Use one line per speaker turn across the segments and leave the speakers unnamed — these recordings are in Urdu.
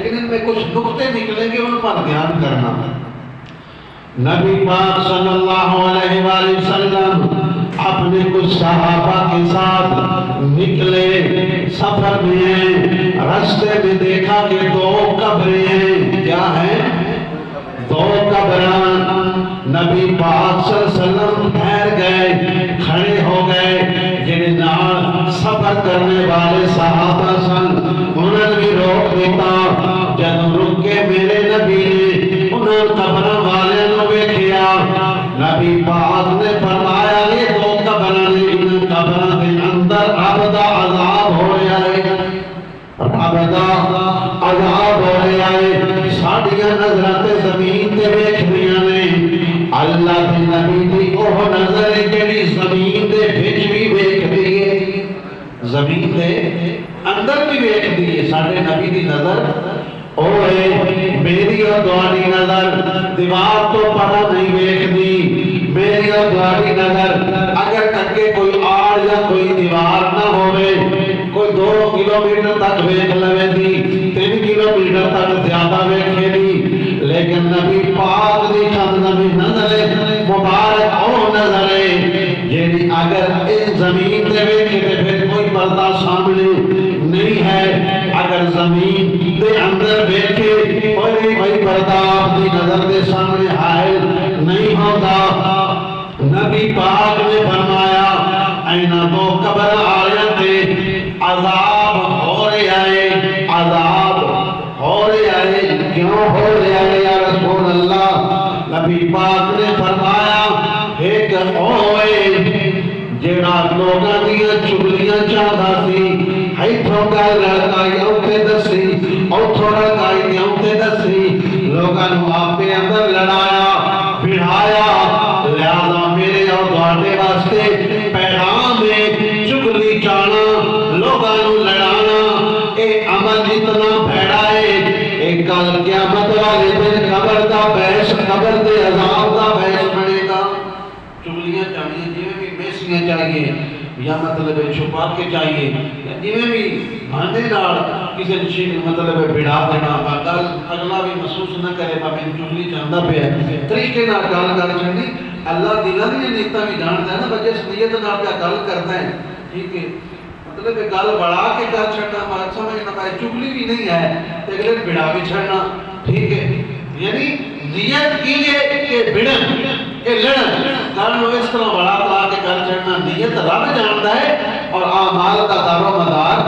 لیکن ان میں کچھ نقطے نکلیں گے، ان پر دھیان کرنا۔ نبی پاک صلی اللہ علیہ وآلہ وسلم اپنے کچھ صحابہ کے ساتھ نکلے سفر میں، راستے میں دیکھا کہ دو قبریں ہیں۔ کیا ہیں؟ دو قبران۔ نبی پاک صلی اللہ علیہ وسلم ٹھہر گئے، کھڑے ہو گئے، جنہیں نال سفر کرنے والے صحابہ سن انہوں نے بھی روک دیتا۔ جب رک کے میرے نبی نے انہوں قبران والے نے ویکھیا، نبی پاک نے فرمایا یہ دو قبران نے، ان قبران کے اندر ابدا عذاب ہو رہا ہے، ابدا عذاب ہو رہا ہے۔ ساڑیاں نظرات زمین تے ویکھدیاں نے، اللہ دے نبی دی وہ نظر ہے جڑی زمین دے وچ بھی ویکھدی ہے، زمین دے اندر بھی ویکھدی ہے۔ ساڈے نبی دی نظر اوے میری اور تہاڈی نظر دیوار تو پرا نہیں ویکھدی، میری اور تہاڈی نظر اگر اگے کوئی آڑ یا کوئی دیوار نہ ہوے، کوئی 2 کلومیٹر تک ویکھ لوے دی، 3 کلومیٹر تک زیادہ ویکھے دی، لیکن نبی پاک دی چند نبی نظر مبارک او نظر ہے جیڑی اگر اس زمین دے ویکھے تے پھر کوئی پردہ سامنے نہیں ہے، اگر زمین دے اندر ویکھے کوئی پردہ آپ دی نظر دے سامنے حائل نہیں ہوتا۔ نبی پاک نے فرمایا اینا دو قبر آیا تے عذاب ہو رہا ہے، عذاب ہو رہا ہے، کیوں ہو رہا ہے یا رسول اللہ؟ نبی پاک نے فرمایا ایک ہوئے جیڑا لوگاں دیا چگلیاں چاہتا سی، ہیتھوں کا لڑکائی اوتے دسی، اوتھوں لڑکائی اوتے دسی، لوگاں نو آپے اندر لڑایا بڑھایا، لہذا میرے اور تہاڈے واسطے پیغام ہے چگلی چانا، لوگاں نو لڑانا، اے عمل اتنا بھیڑا ہے، ایک کل قیامت والے دن قبر دا بحث، قبر دے عذاب دا بحث بنے گا۔ چگلیاں چاہیے جیویں بھی میسیاں چاہیے یا مطلب چھپا کے چاہیے، جیویں بھی بھاندے نال کسی چیز مطلب بڑھا دینا، گل اگلا بھی محسوس نہ کرے پا میں چگلی چاہتا پیا، طریقے نال گل کر چھڑنی۔ اللہ دلاں دی نیتاں بھی جاندا ہے نا، بچے اس نیت نال پیا گل کردا ہے، ٹھیک ہے، مطلب گل بڑھا کے کر چھڑنا، بات سمجھنا پائے چگلی بھی نہیں ہے تے اگلے بڑھا بھی چھڑنا، ٹھیک ہے، یعنی نیت کیجئے کہ بڑھن کہ لڑن، گل اس طرح بڑا بڑھا کے کر چھڑنا، نیت رب جانتا ہے اور اعمال کا دار و مدار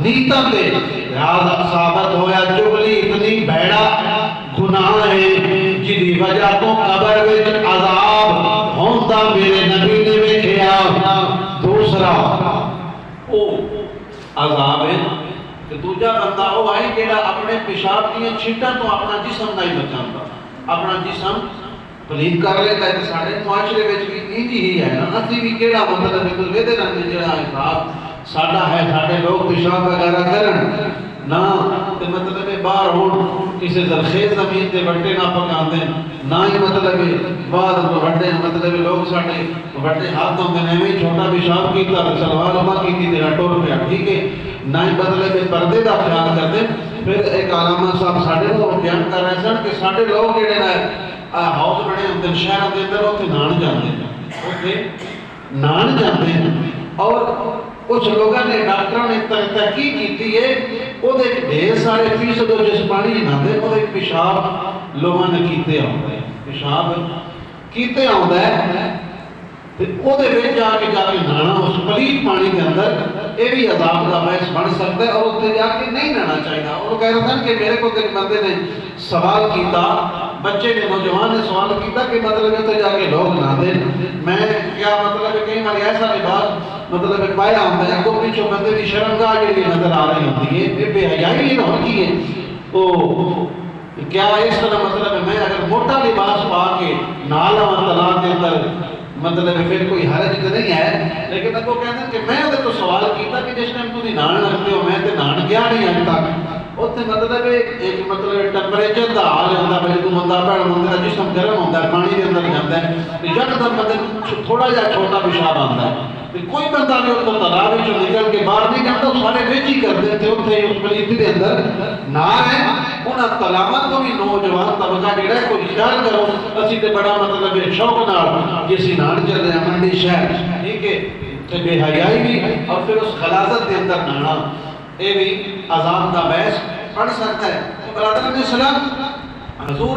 نیتاں تے، لہذا ثابت ہویا چگلی اتنی بھیڑا گناہ ہے جدی وجہ تو قبر وچ عذاب ہوندا میرے نبی نے ویکھیا۔ دوسرا او عذاب ہے کہ دوجا بندہ او آئی جیڑا اپنے پیشاب کی چھٹاں تو اپنا جسم نہیں بچاندا، اپنا جسم پلید کر لیتا ہے کہ ساڑھے معاشرے وچ بھی انجی ہی ہے نا، اسی بھی کیڑا مطلب ہے کوئی ویدے رنگ جڑا حساب ساڑھا ہے، ساڑھے لوگ پیشاب وغیرہ کرن نا تے مطلب ہے باہر ہون کسی زرخیز زمین تے وڈے نہ پکان دیں، نہ ہی مطلب ہے بعد وڈے مطلب ہے لوگ ساڑھے وڈے ہاتھ ہوندے نے میں چھوٹا پیشاب کیتا سلوار اما کیتی تیرا ٹور پیا، ٹھیک ہے، نہ ہی مطلب ہے پردے دا خیال کرتے۔ پھر ایک علامہ صاحب ساڑھے لوگ بیان کر رہے سن کہ ساڑھے لوگ جڑے نا ہاؤس بڑے ہوتے ہیں شہر کے اندر ہوتے نان جاتے ہیں، اوکے نان جاتے ہیں، اور کچھ لوگوں نے ڈاکٹروں نے تحقیق کی ہے وہ ڈھیر سارے فیصد جس پانی نہاتے وہ پیشاب لوگوں نے کیتے آتا ہے، پیشاب کیتے آتا ہے وہ جا کے نہانا اس پلیت پانی کے اندر یہ بھی عذاب کا باعث بن سکتا ہے، اور اتنے جا کے نہیں نہانا چاہیے۔ وہ کہہ رہا تھا کہ میرے کو ایک بندے نے سوال کیتا، بچے نے نوجوان نے سوال کیتا کہ مطلب اتنے جا کے لوگ نہاتے، میں کیا مطلب ہے کئی بار ایسا لباس مطلب پایا ہوتا ہے کو پیچھو بندے کی شرمگاہ جڑی نظر آ رہی ہوتی ہے، یہ بے حیائی نہیں ہوتی ہے، تو کیا اس طرح مطلب ہے میں اگر موٹا لباس پا کے نالا و تالاب کے اندر مطلب پھر کوئی حرج تو نہیں ہے، لیکن وہ کہتے ہیں کہ میں ادھر تو سوال کیتا کہ جس ٹائم تھی نان لگتے ہو میں تے نان گیا نہیں اب تک، اتنے مطلب ایک مطلب ٹمپریچر کا حال ہوتا ہے، جب بندہ پیڑ بندے کا جسم گرم ہوتا ہے پانی کے اندر جاتا ہے، یکدم مطلب تھوڑا جہا چھوٹا پیشاب آتا ہے، کوئی بندہ بھی اس کو تالاب نکل کے باہر نہیں جاتا، سارے ویچ ہی کرتے تھے اتنے اس پلیت کے اندر نہ ہے تلاوت کو بھی نوجوان طبقہ جڑا ہے کوئی خیال کرو اسی تے بڑا مطلب شوق نال کسی نال چل رہے ہیں منڈی شہر ٹھیک ہے تے بے حیائی بھی اور پھر اس غلاظت کے اندر نہنا یہ بھی عذاب کا باعث بن سکتا ہے۔ برادران اسلام حضور